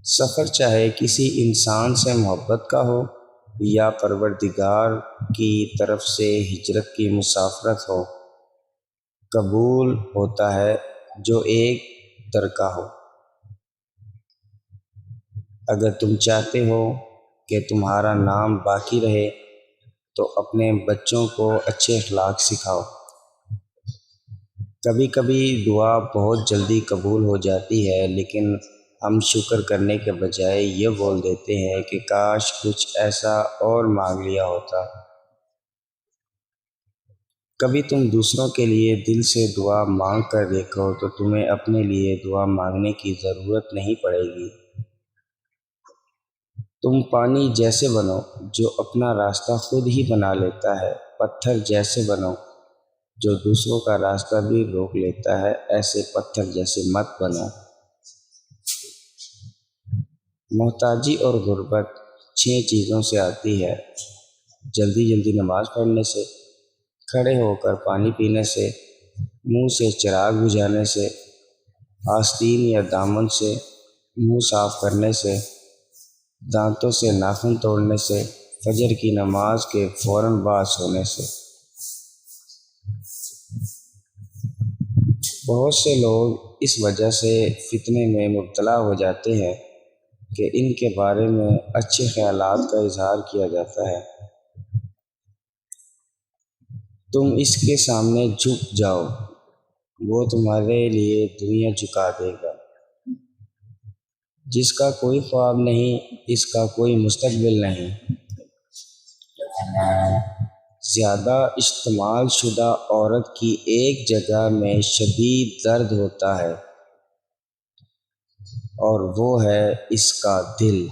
سفر چاہے کسی انسان سے محبت کا ہو یا پروردگار کی طرف سے ہجرت کی مسافرت ہو، قبول ہوتا ہے جو ایک درکا ہو۔ اگر تم چاہتے ہو کہ تمہارا نام باقی رہے تو اپنے بچوں کو اچھے اخلاق سکھاؤ۔ کبھی کبھی دعا بہت جلدی قبول ہو جاتی ہے، لیکن ہم شکر کرنے کے بجائے یہ بول دیتے ہیں کہ کاش کچھ ایسا اور مانگ لیا ہوتا۔ کبھی تم دوسروں کے لیے دل سے دعا مانگ کر دیکھو تو تمہیں اپنے لیے دعا مانگنے کی ضرورت نہیں پڑے گی۔ تم پانی جیسے بنو جو اپنا راستہ خود ہی بنا لیتا ہے، پتھر جیسے بنو جو دوسروں کا راستہ بھی روک لیتا ہے، ایسے پتھر جیسے مت بنو۔ محتاجی اور غربت 6 چیزوں سے آتی ہے: جلدی جلدی نماز پڑھنے سے، کھڑے ہو کر پانی پینے سے، منہ سے چراغ بجھانے سے، آستین یا دامن سے منہ صاف کرنے سے، دانتوں سے ناخن توڑنے سے، فجر کی نماز کے فوراً بعد سونے سے۔ بہت سے لوگ اس وجہ سے فتنے میں مبتلا ہو جاتے ہیں کہ ان کے بارے میں اچھے خیالات کا اظہار کیا جاتا ہے۔ تم اس کے سامنے جھک جاؤ، وہ تمہارے لیے دنیا جھکا دے گا۔ جس کا کوئی خواب نہیں، اس کا کوئی مستقبل نہیں۔ زیادہ استعمال شدہ عورت کی ایک جگہ میں شدید درد ہوتا ہے اور وہ ہے اس کا دل۔